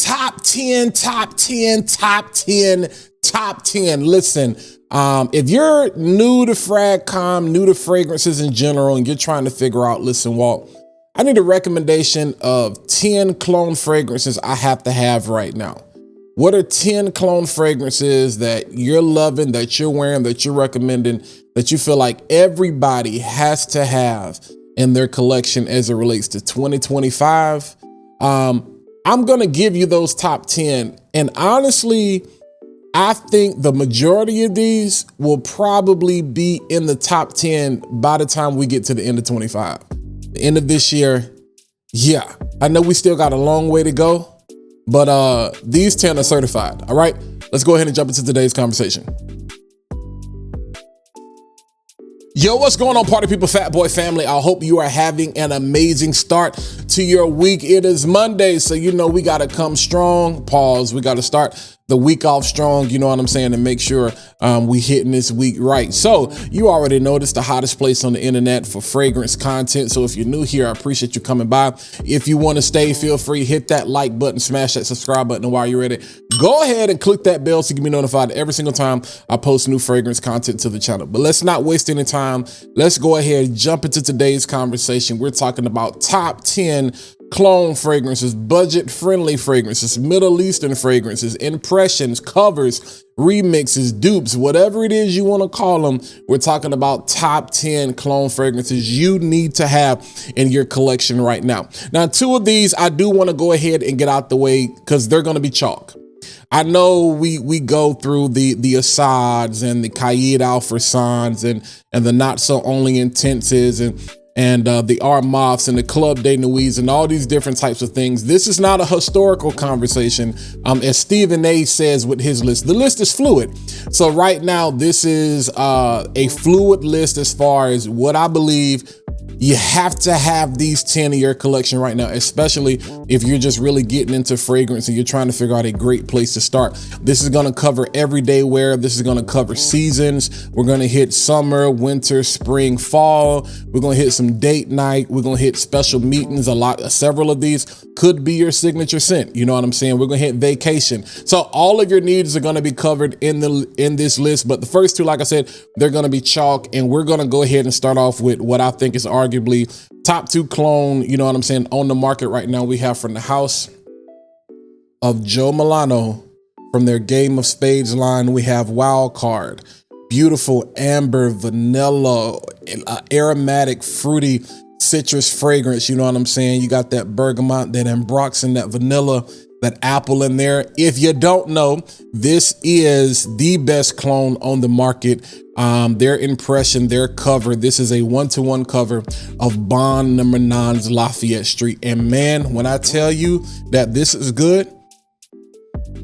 top 10. Listen, if you're new to FragCom, new to fragrances in general, and you're trying to figure out, listen, Walt, I need a recommendation of 10 clone fragrances I have to have right now. What are 10 clone fragrances that you're loving, that you're wearing, that you're recommending, that you feel like everybody has to have in their collection as it relates to 2025? I'm going to give you those top 10. And honestly, I think the majority of these will probably be in the top 10 by the time we get to the end of 25. The end of this year. Yeah, I know we still got a long way to go, but these 10 are certified. All right, let's go ahead and jump into today's conversation. Yo, what's going on, party people, fat boy family? I hope you are having an amazing start to your week. It is Monday, so you know we got to come strong. Pause. We got to start the week off strong, you know what I'm saying, and make sure we hitting this week right. So you already know this, the hottest place on the internet for fragrance content. So if you're new here, I appreciate you coming by. If you want to stay, feel free, hit that like button, smash that subscribe button, and while you're ready, go ahead and click that bell so you can be notified every single time I post new fragrance content to the channel. But let's not waste any time. Let's go ahead and jump into today's conversation. We're talking about top 10 clone fragrances, budget-friendly fragrances, Middle Eastern fragrances, impressions, covers, remixes, dupes, whatever it is you want to call them. We're talking about top 10 clone fragrances you need to have in your collection right now. Now, two of these I do want to go ahead and get out the way because they're going to be chalk. I know we go through the Assads and the Qaid Al-Farsans and the not so only intenses and the Armafs and the Club des Nuits and all these different types of things. This is not a historical conversation. As Stephen A says with his list, the list is fluid. So right now, this is a fluid list as far as what I believe you have to have these 10 in your collection right now, especially if you're just really getting into fragrance and you're trying to figure out a great place to start. This is going to cover everyday wear. This is going to cover seasons. We're going to hit summer, winter, spring, fall. We're going to hit some date night. We're going to hit special meetings. Several of these could be your signature scent. You know what I'm saying? We're going to hit vacation. So all of your needs are going to be covered in this list. But the first two, like I said, they're going to be chalk. And we're going to go ahead and start off with what I think is arguably top 2 clone, you know what I'm saying, on the market right now. We have from the house of Joe Milano, from their Game of Spades line, we have Wildcard. Beautiful amber, vanilla, aromatic, fruity, citrus fragrance, you know what I'm saying? You got that bergamot, that ambroxan, that vanilla, that apple in there. If you don't know, this is the best clone on the market. Their impression, their cover, this is a 1-to-1 cover of Bond No. 9's Lafayette Street. And man, when I tell you that this is good,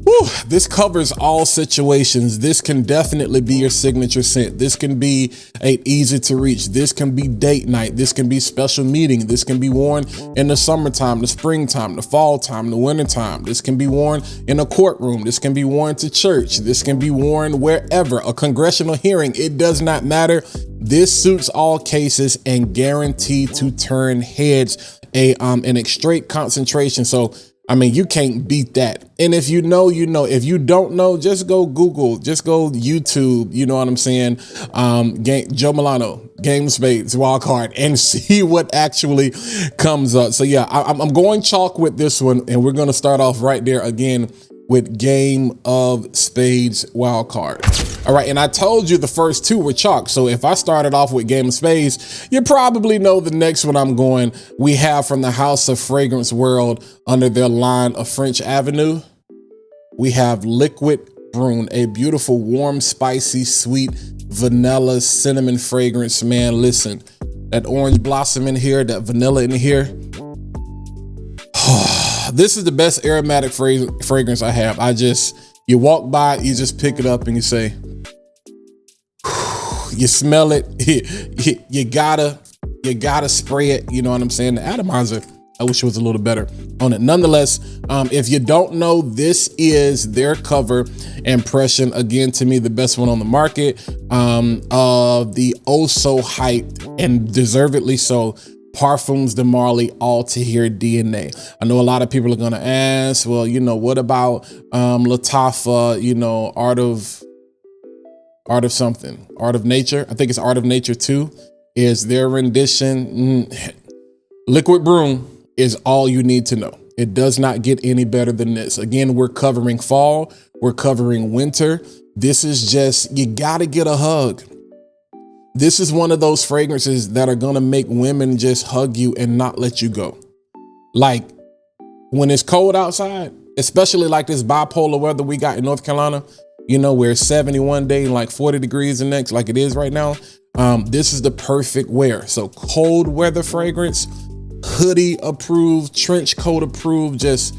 whew, this covers all situations. This can definitely be your signature scent. This can be easy to reach. This can be date night. This can be special meeting. This can be worn in the summertime, the springtime, the fall time, the wintertime. This can be worn in a courtroom. This can be worn to church. This can be worn wherever, a congressional hearing. It does not matter. This suits all cases and guaranteed to turn heads in a straight concentration. So I mean, you can't beat that. And if you know, you know. If you don't know, just go Google, just go YouTube, you know what I'm saying? Joe Milano, Game Spades, Wildcard, and see what actually comes up. So yeah, I'm going chalk with this one, and we're going to start off right there again with Game of Spades Wildcard. All right, and I told you the first two were chalk. So if I started off with Game of Spades, you probably know the next one I'm going. We have from the House of Fragrance World under their line of French Avenue. We have Liquid Brun, a beautiful, warm, spicy, sweet vanilla cinnamon fragrance. Man, listen, that orange blossom in here, that vanilla in here. This is the best aromatic fragrance I have. You walk by, you just pick it up and you say, you smell it, you gotta spray it, you know what I'm saying? The atomizer, I wish it was a little better on it. Nonetheless, if you don't know, this is their cover impression. Again, to me, the best one on the market, of the oh so hyped and deservedly so Parfums de Marley, all to here DNA. I know a lot of people are gonna ask, well, you know, what about Lattafa, you know, Art of something, Art of Nature. I think it's Art of Nature 2 is their rendition. Liquid Brun is all you need to know. It does not get any better than this. Again, we're covering fall, we're covering winter. This is just, you gotta get a hug. This is one of those fragrances that are gonna make women just hug you and not let you go. Like when it's cold outside, especially like this bipolar weather we got in North Carolina, you know, where it's 70 one day and like 40 degrees the next, like it is right now. This is the perfect wear. So cold weather fragrance, hoodie approved, trench coat approved, just,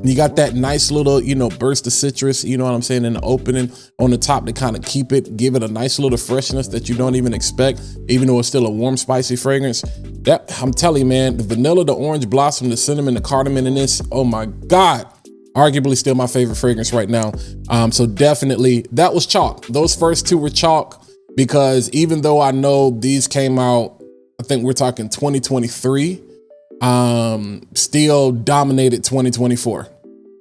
you got that nice little, you know, burst of citrus, you know what I'm saying, in the opening on the top to kind of give it a nice little freshness that you don't even expect, even though it's still a warm, spicy fragrance. That, I'm telling you, man, the vanilla, the orange blossom, the cinnamon, the cardamom in this, oh my God, arguably still my favorite fragrance right now. So definitely that was chalk. Those first two were chalk because even though I know these came out, I think we're talking 2023, still dominated 2024.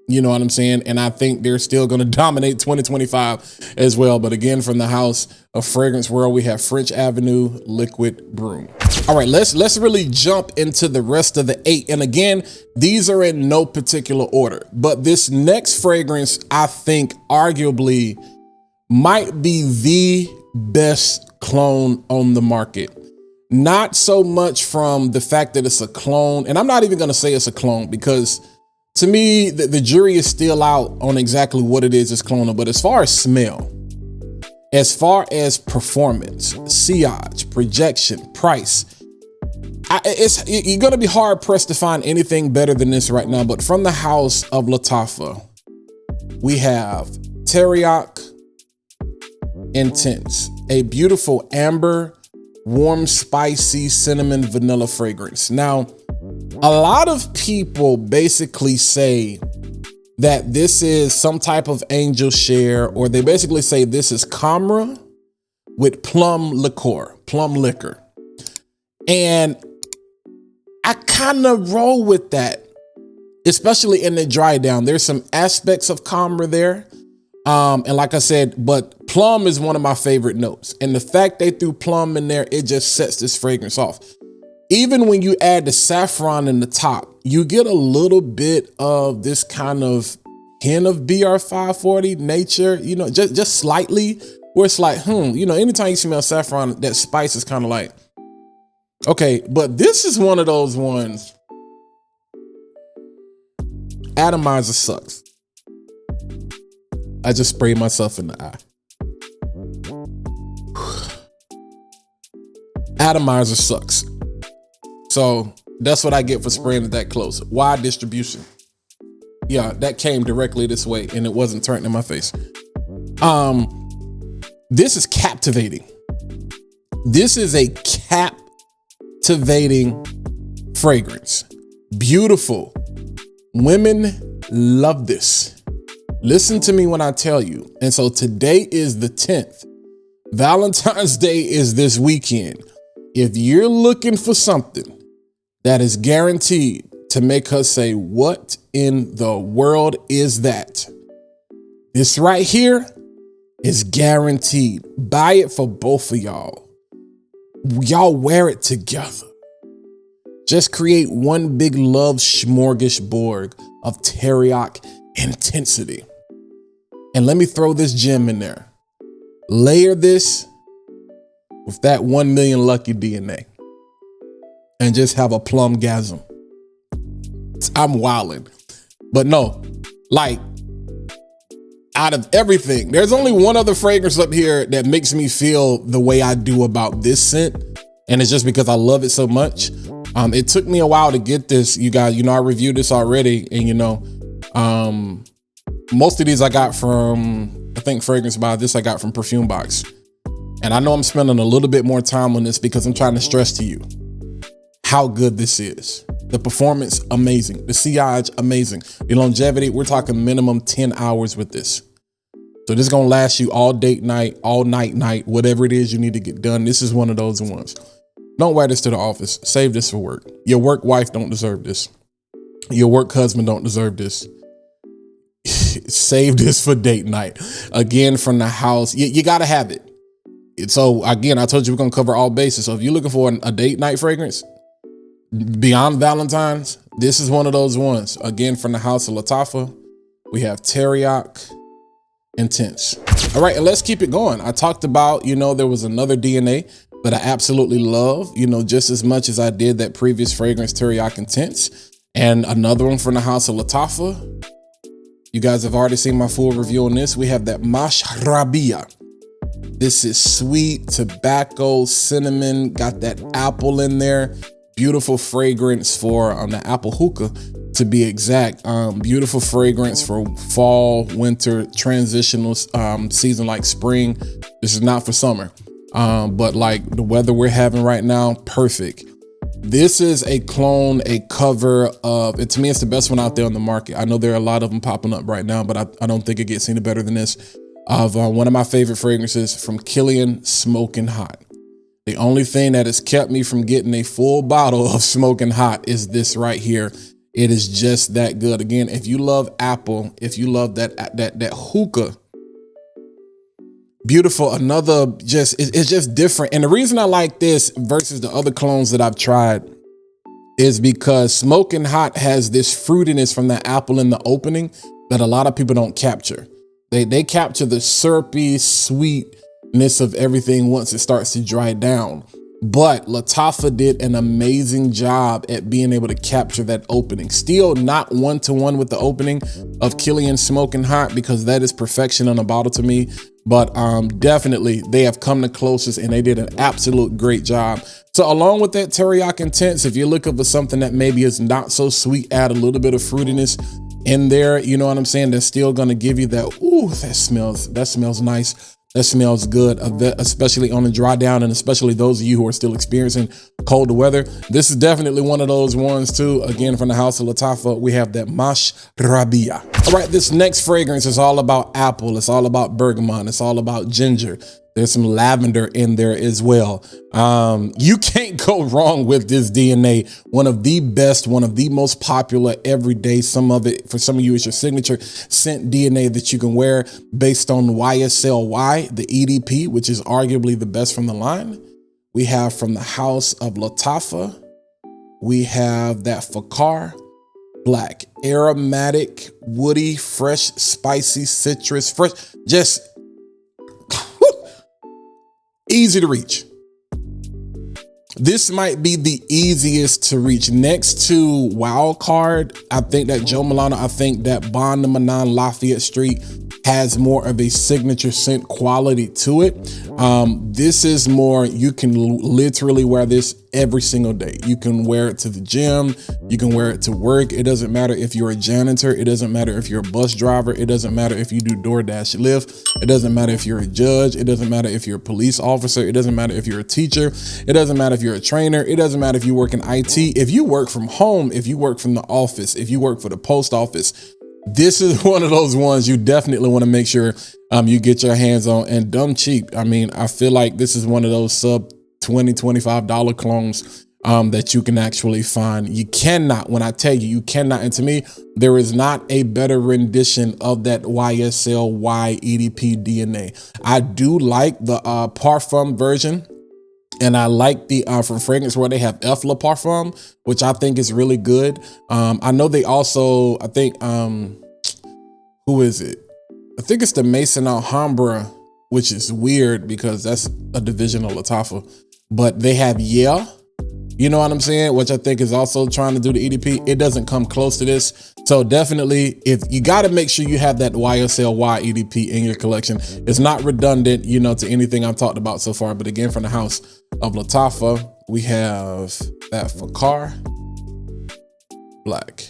You know what I'm saying? And I think they're still going to dominate 2025 as well. But again, from the house of fragrance world, we have French Avenue Liquid Brun. All right, let's really jump into the rest of the 8. And again, these are in no particular order, but this next fragrance, I think arguably might be the best clone on the market. Not so much from the fact that it's a clone, and I'm not even going to say it's a clone because to me, the jury is still out on exactly what it is it's cloning. But as far as smell, as far as performance, sillage, projection, price, you're going to be hard pressed to find anything better than this right now. But from the house of Lattafa, we have Teriaq Intense, a beautiful amber, warm, spicy cinnamon vanilla fragrance. Now, a lot of people basically say that this is some type of angel share, or they basically say this is Camera with plum liquor. And I kind of roll with that, especially in the dry down. There's some aspects of Camera there. And like I said, but plum is one of my favorite notes. And the fact they threw plum in there, it just sets this fragrance off. Even when you add the saffron in the top, you get a little bit of this kind of hint of BR540 nature, you know, just slightly, where it's like, you know, anytime you smell saffron, that spice is kind of like, okay, but this is one of those ones. Atomizer sucks. I just sprayed myself in the eye. Atomizer sucks. So that's what I get for spraying it that close. Wide distribution. Yeah, that came directly this way and it wasn't turned in my face. This is captivating. This is a captivating fragrance. Beautiful. Women love this. Listen to me when I tell you. And so today is the 10th. Valentine's Day is this weekend. If you're looking for something that is guaranteed to make her say, what in the world is that? This right here is guaranteed. Buy it for both of y'all. Y'all wear it together. Just create one big love smorgasbord of Teriaq intensity. And let me throw this gem in there. Layer this with that 1 million lucky DNA and just have a plum-gasm. I'm wilding. But no, like, out of everything, there's only one other fragrance up here that makes me feel the way I do about this scent. And it's just because I love it so much. It took me a while to get this, you guys. You know, I reviewed this already. And, you know, most of these I got from, I think Fragrance By this I got from Perfume Box. And I know I'm spending a little bit more time on this because I'm trying to stress to you how good this is. The performance, amazing. The sillage, amazing. The longevity, we're talking minimum 10 hours with this. So this is gonna last you all date night, all night, whatever it is you need to get done. This is one of those ones. Don't wear this to the office. Save this for work. Your work wife don't deserve this. Your work husband don't deserve this. Save this for date night. Again, from the house. You got to have it. So again, I told you we're going to cover all bases. So if you're looking for a date night fragrance beyond Valentine's, this is one of those ones. Again, from the house of Lattafa, we have Teriaq Intense. All right, and let's keep it going. I talked about, there was another DNA that I absolutely love, just as much as I did that previous fragrance, Teriaq Intense, and another one from the house of Lattafa. You guys have already seen my full review on this. We have that Mashrabya. This is sweet tobacco, cinnamon, got that apple in there. Beautiful fragrance for the apple hookah, to be exact. Beautiful fragrance for fall, winter, transitional season like spring. This is not for summer. But like the weather we're having right now, perfect. This is a clone, a cover of, and to me, it's the best one out there on the market. I know there are a lot of them popping up right now, but I don't think it gets any better than this. Of one of my favorite fragrances from Kilian, Smoking Hot. The only thing that has kept me from getting a full bottle of Smoking Hot is this right here. It is just that good. Again, if you love apple, if you love that hookah, beautiful. Another it's just different. And the reason I like this versus the other clones that I've tried is because Smoking Hot has this fruitiness from that apple in the opening that a lot of people don't capture. They capture the syrupy sweetness of everything once it starts to dry down. But Lattafa did an amazing job at being able to capture that opening. Still not one-to-one with the opening of Kilian Smoking Hot, because that is perfection on a bottle to me. But definitely they have come the closest and they did an absolute great job. So along with that Teriaq Intense, if you're looking for something that maybe is not so sweet, add a little bit of fruitiness in there, you know what I'm saying? That's still gonna give you that, ooh, that smells nice. That smells good, especially on the dry down, and especially those of you who are still experiencing cold weather. This is definitely one of those ones too. Again, from the house of Lattafa, we have that Mashrabya. All right, this next fragrance is all about apple. It's all about bergamot. It's all about ginger. There's some lavender in there as well. You can't go wrong with this DNA. One of the best, one of the most popular everyday. Some of it, for some of you, is your signature scent DNA that you can wear based on YSLY, the EDP, which is arguably the best from the line. We have from the house of Lattafa, we have that Fhakhar Black, aromatic, woody, fresh, spicy, citrus, fresh, just easy to reach. This might be the easiest to reach next to Wildcard. I think that Joe Milano, I think that Bon de Manon Lafayette Street has more of a signature scent quality to it. This is more, you can literally wear this every single day. You can wear it to the gym. You can wear it to work. It doesn't matter if you're a janitor. It doesn't matter if you're a bus driver. It doesn't matter if you do DoorDash Lyft. It doesn't matter if you're a judge. It doesn't matter if you're a police officer. It doesn't matter if you're a teacher. It doesn't matter if you're a trainer. It doesn't matter if you work in IT. If you work from home, if you work from the office, if you work for the post office, this is one of those ones you definitely want to make sure you get your hands on, and dumb cheap. I mean, I feel like this is one of those sub $20, $25 clones that you can actually find. You cannot, when I tell you, you cannot. And to me, there is not a better rendition of that YSLY EDP DNA. I do like the Parfum version. And I like the from Fragrance World, they have Effla Parfum, which I think is really good. I know they also, I think, who is it? I think it's the Maison Alhambra, which is weird because that's a division of Lattafa. But they have Yeah, you know what I'm saying? Which I think is also trying to do the EDP. It doesn't come close to this. So definitely, if you got to make sure you have that YSLY EDP in your collection. It's not redundant, you know, to anything I've talked about so far. But again, from the house of Lattafa, we have that Fhakhar Black.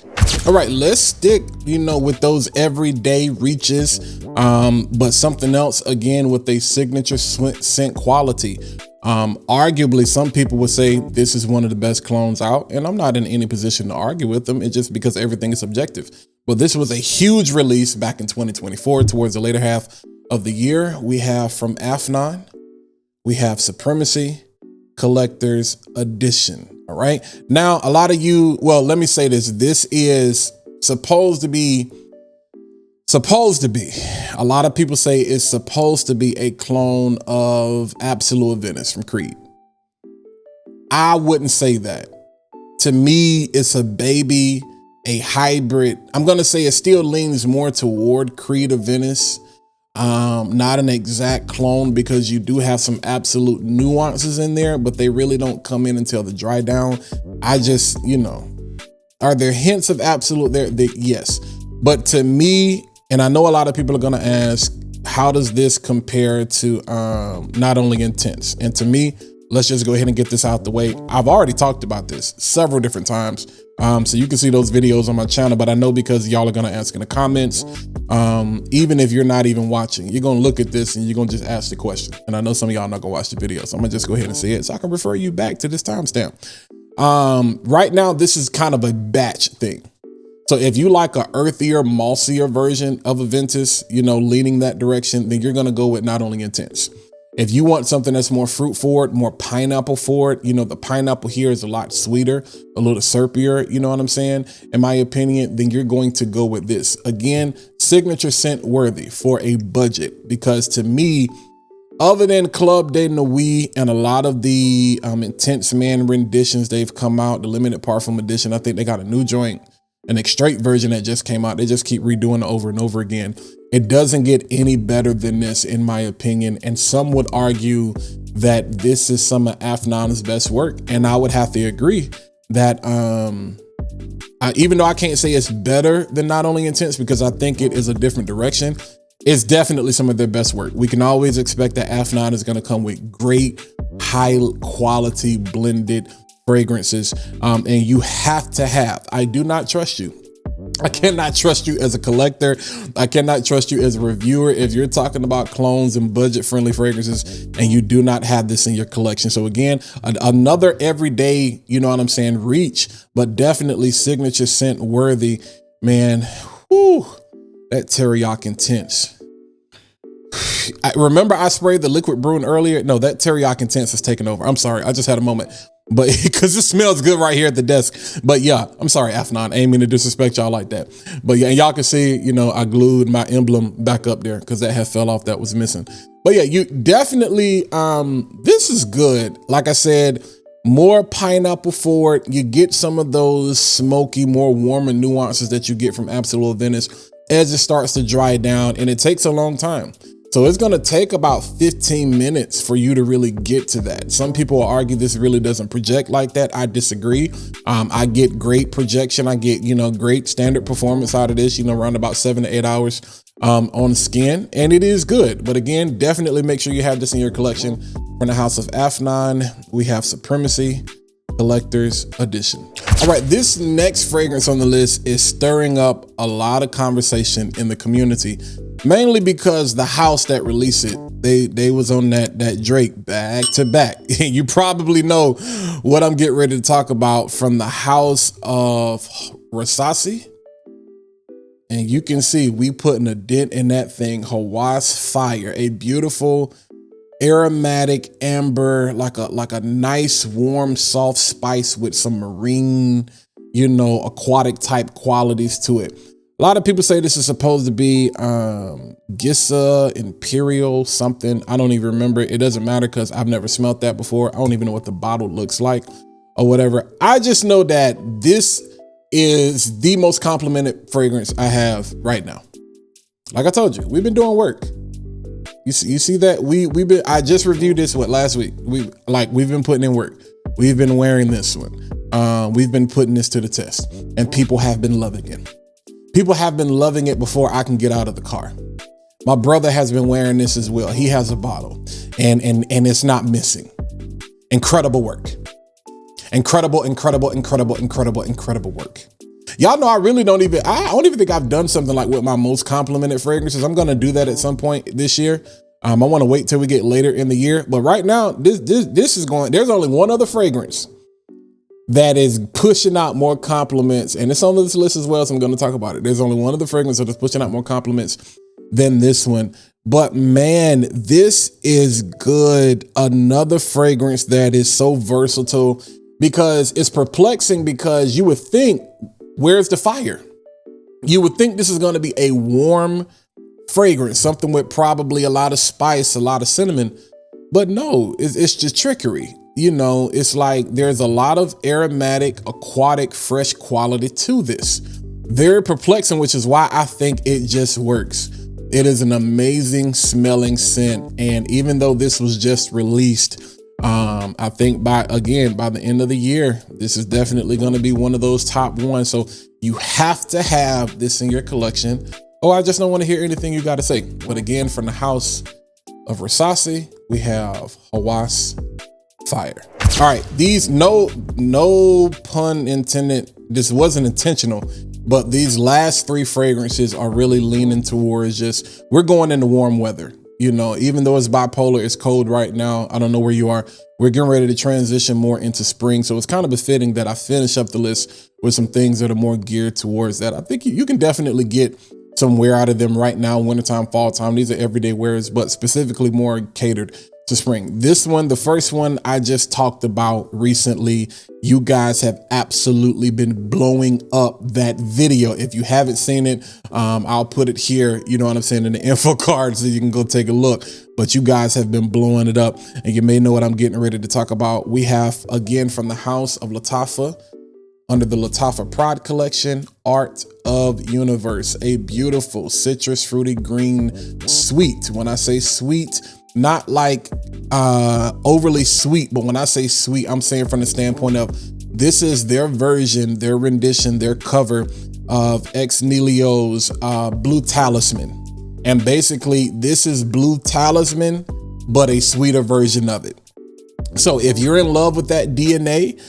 All right, let's stick, you know, with those everyday reaches, but something else again with a signature scent quality. Arguably, some people would say this is one of the best clones out, and I'm not in any position to argue with them. It's just because everything is subjective. But this was a huge release back in 2024, towards the later half of the year. We have from Afnan, we have Supremacy, collector's edition. All right. Now, a lot of you, well, let me say this. This is supposed to be, a lot of people say it's supposed to be a clone of Absolute Venice from Creed. I wouldn't say that. To me, it's a baby, a hybrid. I'm going to say it still leans more toward Creed of Venice. Not an exact clone, because you do have some absolute nuances in there, but they really don't come in until the dry down. I just, are there hints of absolute there? Yes. But to me, and I know a lot of people are going to ask, how does this compare to Not Only Intense? And to me, let's just go ahead and get this out the way. I've already talked about this several different times. So you can see those videos on my channel, but I know because y'all are going to ask in the comments, even if you're not even watching, you're going to look at this and you're going to just ask the question. And I know some of y'all not going to watch the video, so I'm going to just go ahead and say it so I can refer you back to this timestamp. Right now, this is kind of a batch thing. So if you like a earthier, mossier version of Aventus, leaning that direction, then you're going to go with Not Only Intense. If you want something that's more fruit forward, more pineapple forward, the pineapple here is a lot sweeter, a little syruppier, you know what I'm saying? In my opinion, then you're going to go with this. Again, signature scent worthy for a budget, because to me, other than Club de Nuit and a lot of the Intense Man renditions they've come out, the limited parfum edition, I think they got a new joint, an extrait version that just came out. They just keep redoing it over and over again. It doesn't get any better than this, in my opinion. And some would argue that this is some of Afnan's best work. And I would have to agree that even though I can't say it's better than Not Only Intense, because I think it is a different direction, it's definitely some of their best work. We can always expect that Afnan is going to come with great, high quality blended fragrances. And you have to have, I do not trust you. I cannot trust you as a collector. I cannot trust you as a reviewer if you're talking about clones and budget-friendly fragrances and you do not have this in your collection. So again, another everyday, reach, but definitely signature scent worthy, man. Whew, that Teriaq Intense. I remember I sprayed the liquid Brun earlier. No, that Teriaq Intense is taking over. I'm sorry, I just had a moment. But because it smells good right here at the desk. But yeah, I'm sorry, Afnan. I ain't mean to disrespect y'all like that. But yeah, and y'all can see, I glued my emblem back up there because that had fell off, that was missing. But yeah, you definitely, this is good. Like I said, more pineapple forward. You get some of those smoky, more warmer nuances that you get from Absolute Venice as it starts to dry down, and it takes a long time. So it's going to take about 15 minutes for you to really get to that. Some people will argue this really doesn't project like that. I disagree. I get great projection. I get, great standard performance out of this, around about 7 to 8 hours on skin, and it is good. But again, definitely make sure you have this in your collection. From the house of Afnan, we have Supremacy Collector's Edition. All right, this next fragrance on the list is stirring up a lot of conversation in the community, mainly because the house that released it, they was on that Drake back to back. You probably know what I'm getting ready to talk about, from the house of Rasasi. And you can see we putting a dent in that thing. Hawas Fire, a beautiful aromatic amber, like a nice warm soft spice with some marine, aquatic type qualities to it. A lot of people say this is supposed to be Gissa Imperial something. I don't even remember. It doesn't matter because I've never smelled that before. I don't even know what the bottle looks like or whatever. I just know that this is the most complimented fragrance I have right now. Like I told you, we've been doing work. You see that I just reviewed this last week. We've been putting in work. We've been wearing this one. We've been putting this to the test, and people have been loving it. People have been loving it before I can get out of the car. My brother has been wearing this as well. He has a bottle, and it's not missing. Incredible work. Incredible work. Y'all know I don't even think I've done something like with my most complimented fragrances. I'm gonna do that at some point this year. I want to wait till we get later in the year, but right now this is going. There's only one other fragrance that is pushing out more compliments, and it's on this list as well, so I'm going to talk about it. There's only one other fragrance that is pushing out more compliments than this one, But man, this is good. Another fragrance that is so versatile, because it's perplexing, because you would think, where's the fire? You would think this is going to be a warm fragrance, something with probably a lot of spice, a lot of cinnamon, but no, it's just trickery. You know, it's like there's a lot of aromatic, aquatic, fresh quality to this. Very perplexing, which is why I think it just works. It is an amazing smelling scent. And even though this was just released, I think by the end of the year, this is definitely going to be one of those top ones. So you have to have this in your collection. Oh, I just don't want to hear anything you got to say. But again, from the house of Rasasi, we have Hawas Fire. All right, these, no pun intended, this wasn't intentional, but these last three fragrances are really leaning towards just, we're going into warm weather. You know, even though it's bipolar, it's cold right now. I don't know where you are. We're getting ready to transition more into spring. So it's kind of befitting that I finish up the list with some things that are more geared towards that. I think you can definitely get some wear out of them right now, wintertime, fall time. These are everyday wears, but specifically more catered to spring. This one, the first one I just talked about recently, you guys have absolutely been blowing up that video. If you haven't seen it, I'll put it here, you know what I'm saying, in the info card so you can go take a look. But you guys have been blowing it up, and you may know what I'm getting ready to talk about. We have, again, from the house of Lattafa, under the Lattafa Pride collection, Art of Universe, a beautiful citrus fruity green sweet. When I say sweet, not like overly sweet, but when I say sweet, I'm saying from the standpoint of this is their version, their rendition, their cover of Ex Nihilio's Blue Talisman. And basically this is Blue Talisman, but a sweeter version of it. So if you're in love with that DNA,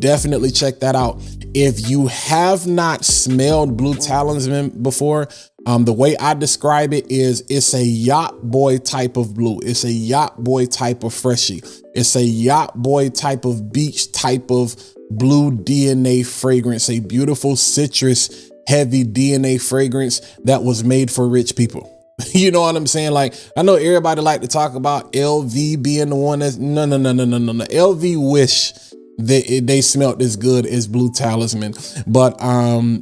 definitely check that out. If you have not smelled Blue Talisman before, the way I describe it is it's a yacht boy type of blue. It's a yacht boy type of freshie. It's a yacht boy type of beach type of blue DNA fragrance, a beautiful citrus heavy DNA fragrance that was made for rich people. You know what I'm saying? Like, I know everybody like to talk about LV being the one that's no. LV wish they smelled as good as Blue Talisman. But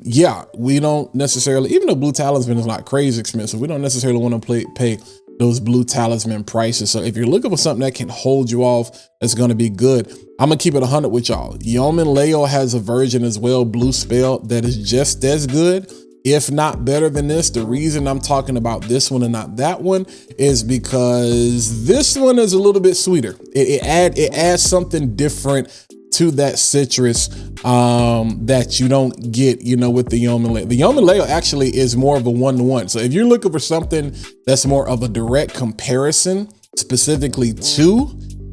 yeah, we don't necessarily, even though Blue Talisman is not crazy expensive, we don't necessarily want to pay those Blue Talisman prices. So if you're looking for something that can hold you off, that's going to be good, I'm gonna keep it 100 with y'all. Yom Layl has a version as well, Blue Spell, that is just as good, if not better than this. The reason I'm talking about this one and not that one is because this one is a little bit sweeter. It adds something different to that citrus that you don't get, you know, with the Yom Layl. The Yom Layl actually is more of a one-to-one. So if you're looking for something that's more of a direct comparison specifically to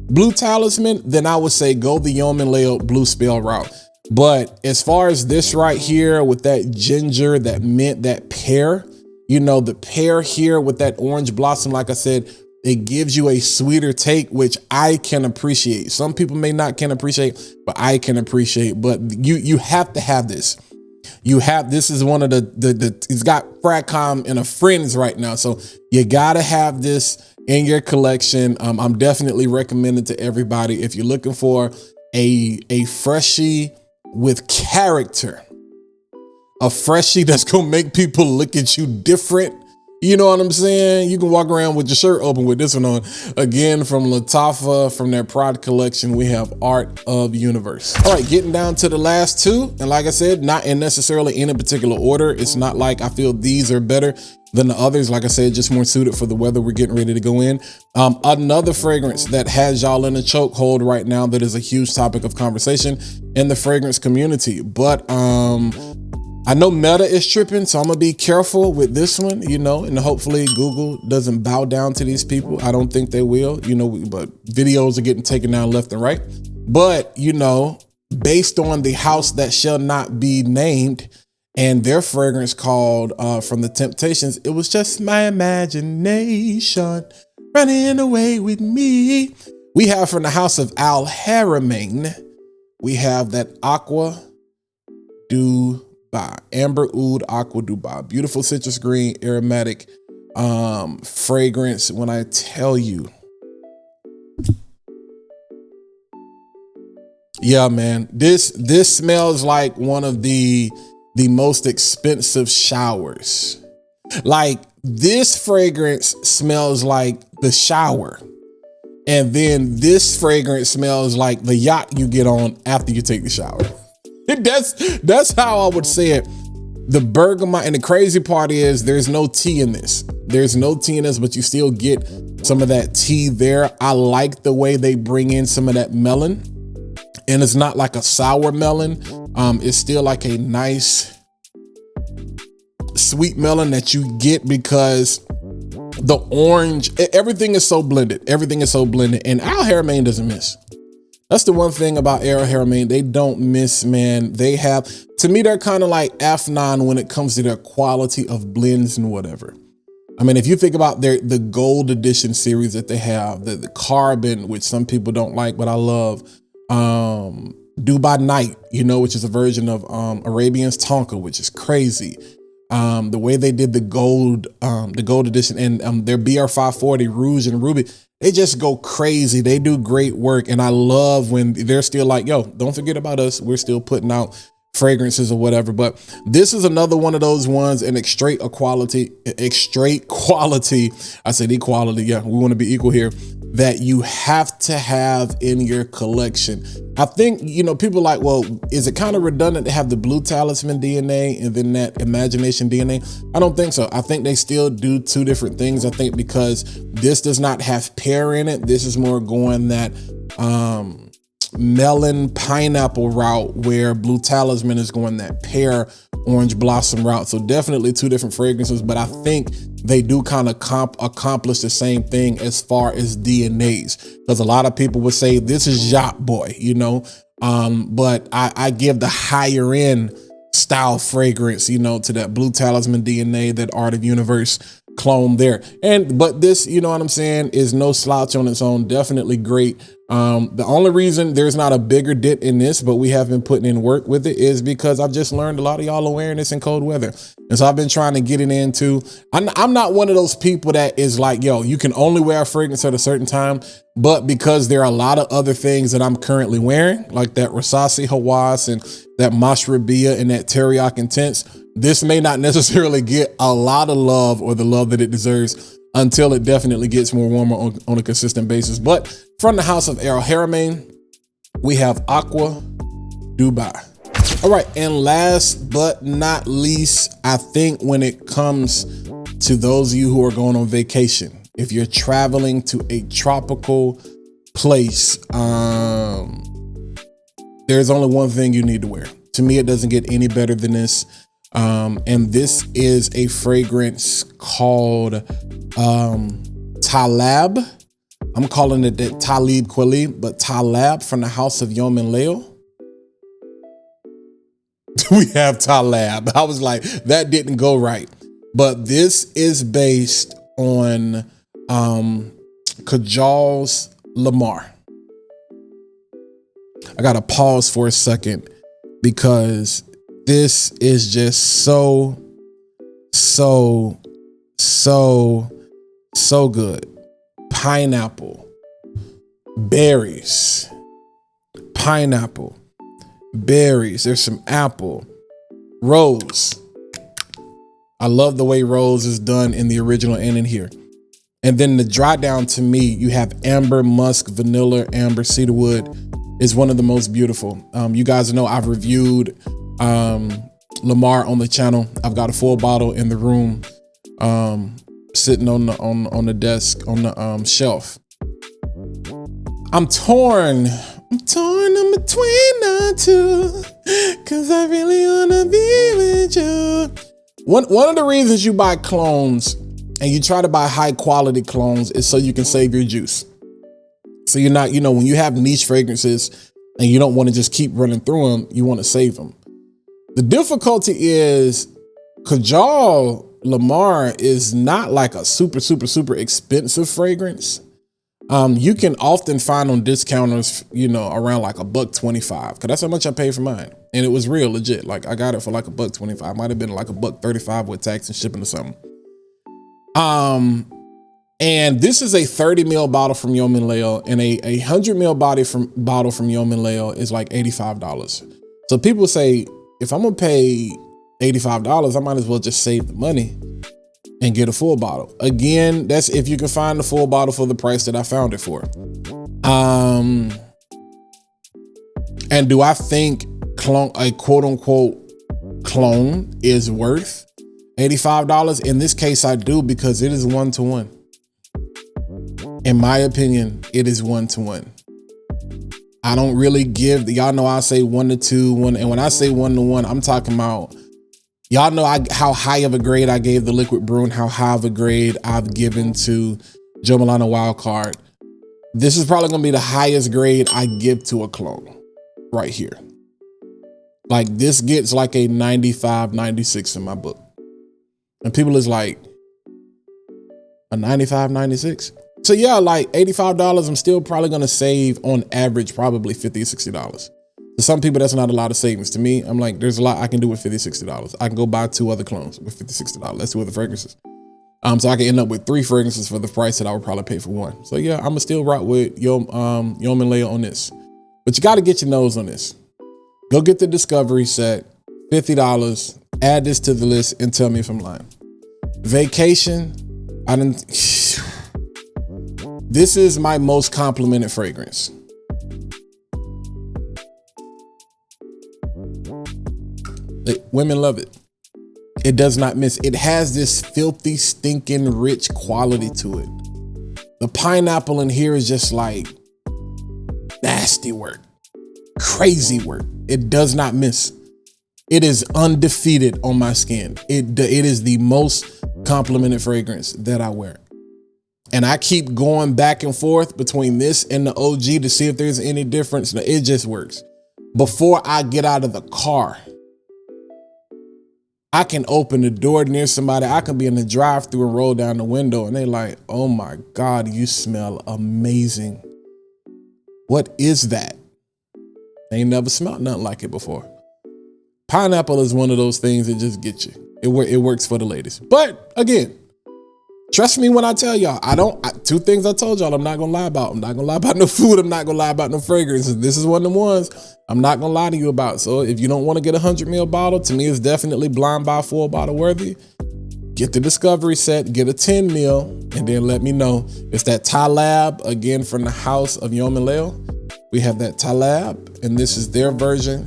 Blue Talisman, then I would say go the Yom Layl Blue Spell route. But as far as this right here with that ginger, that mint, that pear, you know, the pear here with that orange blossom, like I said, it gives you a sweeter take, which I can appreciate. Some people may not can appreciate, but I can appreciate. But you have to have this. This is one of the it's got Fhakhar and a Friends right now. So you gotta have this in your collection. I'm definitely recommending to everybody if you're looking for a freshie with character, a freshie that's gonna make people look at you different. You know what I'm saying? You can walk around with your shirt open with this one on. Again, from Lattafa, from their Pride collection, we have Art of Universe. All right, getting down to the last two. And like I said, not in necessarily any particular order. It's not like I feel these are better than the others. Like I said, just more suited for the weather we're getting ready to go in. Another fragrance that has y'all in a chokehold right now that is a huge topic of conversation in the fragrance community. But I know Meta is tripping, so I'm gonna be careful with this one, you know, and hopefully Google doesn't bow down to these people. I don't think they will, you know, but videos are getting taken down left and right. But, you know, based on the house that shall not be named and their fragrance called From the Temptations, it was just my imagination running away with me. We have from the house of Haramain, we have that Aqua Dubai, Amber Oud Aqua Dubai, beautiful citrus green, aromatic fragrance when I tell you. Yeah, man, this smells like one of the most expensive showers. Like, this fragrance smells like the shower. And then this fragrance smells like the yacht you get on after you take the shower. That's how I would say it. The bergamot, and the crazy part is there's no tea in this. There's no tea in this, but you still get some of that tea there. I like the way they bring in some of that melon. And it's not like a sour melon. It's still like a nice sweet melon that you get because the orange, everything is so blended. Everything is so blended. And Al Haramain doesn't miss. That's the one thing about Al Haramain. They don't miss, man. They have, to me, they're kind of like Afnan when it comes to their quality of blends and whatever. I mean, if you think about the gold edition series that they have, the carbon, which some people don't like, but I love, Dubai Night, you know, which is a version of Arabian's Tonka, which is crazy. The way they did the gold edition, and their BR540 Rouge and Ruby, they just go crazy. They do great work. And I love when they're still like, yo, don't forget about us. We're still putting out fragrances or whatever. But this is another one of those ones, an extrate quality. I said equality. Yeah, we want to be equal here. That you have to have in your collection. I think, you know, people are like, well, is it kind of redundant to have the blue talisman DNA and then that imagination DNA? I don't think so. I think they still do two different things. I think because this does not have pear in it. This is more going that melon pineapple route, where blue talisman is going that pear orange blossom route. So definitely two different fragrances, but I think they do kind of accomplish the same thing as far as DNAs, because a lot of people would say this is Yacht Boy, you know, but I give the higher end style fragrance, you know, to that blue talisman DNA, that Art of Universe clone there. But this, you know what I'm saying, is no slouch on its own. Definitely great. The only reason there's not a bigger dent in this, but we have been putting in work with it, is because I've just learned a lot of y'all are wearing this in cold weather. And so I've been trying to get it into, I'm not one of those people that is like, yo, you can only wear a fragrance at a certain time. But because there are a lot of other things that I'm currently wearing, like that Rasasi Hawas and that Mashrabya and that Teriaq Intense, this may not necessarily get a lot of love or the love that it deserves until it definitely gets more warmer on a consistent basis. But from the house of Al Haramain, we have Aqua Dubai. All right, and last but not least, I think when it comes to those of you who are going on vacation, if you're traveling to a tropical place, there's only one thing you need to wear. To me, it doesn't get any better than this. And this is a fragrance called Taa'Lab. I'm calling it the Talib Kweli, but Taa'Lab from the house of Yom Layl. We have Taa'Lab. I was like, that didn't go right. But this is based on Kajal's Lamar. I gotta pause for a second because this is just so good. Pineapple, berries, pineapple, berries. There's some apple, rose. I love the way rose is done in the original and in here. And then the dry down, to me, you have amber, musk, vanilla, amber, cedarwood is one of the most beautiful. You guys know I've reviewed Lamar on the channel. I've got a full bottle in the room, sitting on the desk on the shelf. I'm torn. I'm between the two, cause I really wanna be with you. One of the reasons you buy clones and you try to buy high quality clones is so you can save your juice. So you're not, you know, when you have niche fragrances and you don't want to just keep running through them, you want to save them. The difficulty is Kajal Lamar is not like a super expensive fragrance. You can often find on discounters, you know, around like $1.25, cause that's how much I paid for mine. And it was real legit. Like I got it for like $1.25. Might have been like $1.35 with tax and shipping or something. And this is a 30 ml bottle from Yom Layl, and a 100 ml bottle from Yom Layl is like $85. So people say, if I'm gonna pay $85, I might as well just save the money and get a full bottle. Again, that's if you can find the full bottle for the price that I found it for. And do I think a quote unquote clone is worth $85? In this case, I do, because it is 1-to-1. In my opinion, it is 1-to-1. I don't really give, y'all know I say 1-to-2, and when I say 1-to-1, I'm talking about, y'all know how high of a grade I gave the Liquid Brun, how high of a grade I've given to Joe Milano Wildcard. This is probably gonna be the highest grade I give to a clone right here. Like, this gets like a 95, 96 in my book. And people is like, a 95, 96? So yeah, like $85, I'm still probably gonna save on average probably $50, $60. To some people, that's not a lot of savings. To me, I'm like, there's a lot I can do with $50, $60. I can go buy 2 other clones with $50, $60. That's 2 other fragrances. So I can end up with 3 fragrances for the price that I would probably pay for 1. So yeah, I'm gonna still rock with Yom Layl on this. But you gotta get your nose on this. Go get the Discovery set, $50, add this to the list and tell me if I'm lying. Vacation, this is my most complimented fragrance. Women love it. It does not miss. It has this filthy, stinking, rich quality to it. The pineapple in here is just like nasty work, crazy work. It does not miss. It is undefeated on my skin. It is the most complimented fragrance that I wear. And I keep going back and forth between this and the OG to see if there's any difference. It just works. Before I get out of the car, I can open the door near somebody. I can be in the drive-thru and roll down the window and they like, oh my God, you smell amazing. What is that? I ain't never smelled nothing like it before. Pineapple is one of those things that just get you. It works for the ladies. But again, trust me when I tell y'all, 2 things I told y'all I'm not gonna lie about. I'm not gonna lie about no food. I'm not gonna lie about no fragrances. This is one of the ones I'm not gonna lie to you about. So if you don't want to get a 100 ml bottle, to me it's definitely blind buy full bottle worthy. Get the Discovery set, get a 10 ml, and then let me know. It's that Taa'Lab, again from the house of Yom Layl. We have that Taa'Lab, and this is their version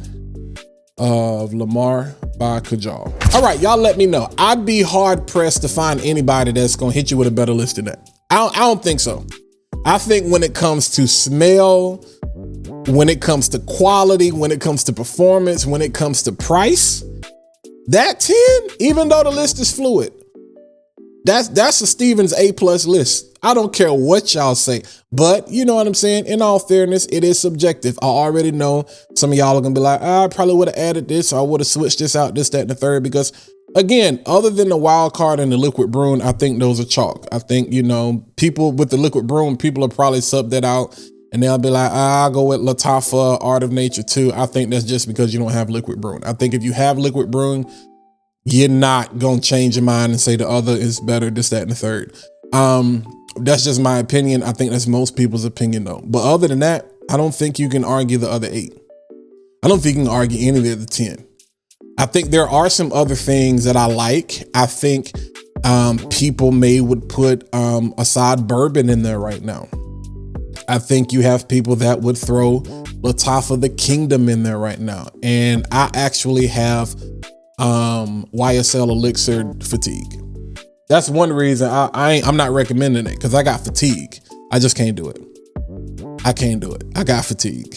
of Lamar by Kajal. All right, y'all let me know. I'd be hard pressed to find anybody that's gonna hit you with a better list than that. I don't think so. I think when it comes to smell, when it comes to quality, when it comes to performance, when it comes to price, that 10, even though the list is fluid, that's a Stevens A+ list. I don't care what y'all say, but you know what I'm saying? In all fairness, it is subjective. I already know some of y'all are gonna be like, I probably would have added this, or I would have switched this out, this, that, and the third, because again, other than the Wildcard and the Liquid Brun, I think those are chalk. I think, you know, people with the Liquid Brun, people will probably sub that out and they'll be like, I'll go with Lattafa Art of Nature too. I think that's just because you don't have Liquid Brun. I think if you have Liquid Brun, you're not gonna change your mind and say the other is better, this, that, and the third. That's just my opinion. I think that's most people's opinion though. But other than that, I don't think you can argue the other 8. I don't think you can argue any of the other 10. I think there are some other things that I like. I think people would put Assad bourbon in there right now. I think you have people that would throw Lattafa the Kingdom in there right now. And I actually have YSL Elixir Fatigue. That's one reason I'm not recommending it, because I got fatigue. I just can't do it. I can't do it. I got fatigue.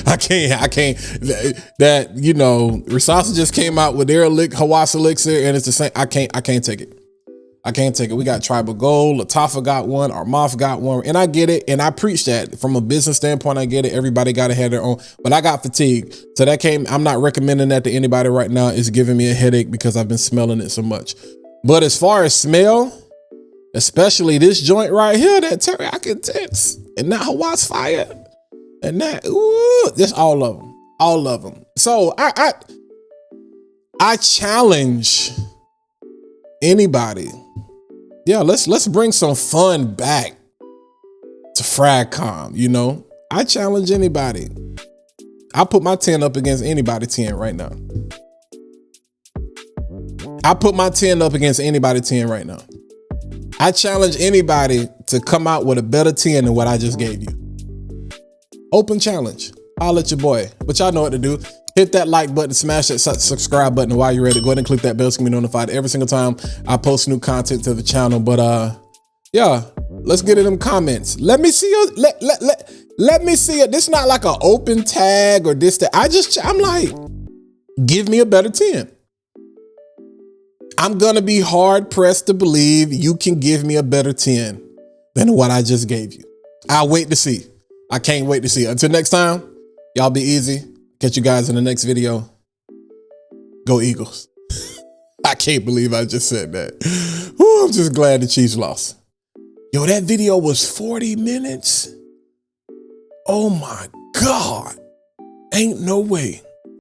I can't. That, you know, Rasasi just came out with their Hawas Elixir and it's the same. I can't take it. I can't take it. We got Tribal Gold. Lattafa got one. Armaf got one. And I get it. And I preach that from a business standpoint. I get it. Everybody got to have their own. But I got fatigue. So that I'm not recommending that to anybody right now. It's giving me a headache because I've been smelling it so much. But as far as smell, especially this joint right here, that Teriaq Intense, and that Hawas Fire, and that, ooh, just all of them. So I challenge anybody yeah, let's bring some fun back to Fragcom. You know, I challenge anybody. I put my 10 up against anybody 10 right now. I put my 10 up against anybody 10 right now. I challenge anybody to come out with a better 10 than what I just gave you. Open challenge. I'll let your boy. But y'all know what to do. Hit that like button, smash that subscribe button. And while you're ready, go ahead and click that bell so you can be notified every single time I post new content to the channel. But yeah, let's get in them comments. Let me see your let me see it. This is not like an open tag or this that. I'm like, give me a better 10. I'm gonna be hard pressed to believe you can give me a better 10 than what I just gave you. I'll wait to see. I can't wait to see. Until next time, y'all be easy. Catch you guys in the next video. Go Eagles. I can't believe I just said that. Ooh, I'm just glad the Chiefs lost. Yo, that video was 40 minutes. Oh my God. Ain't no way.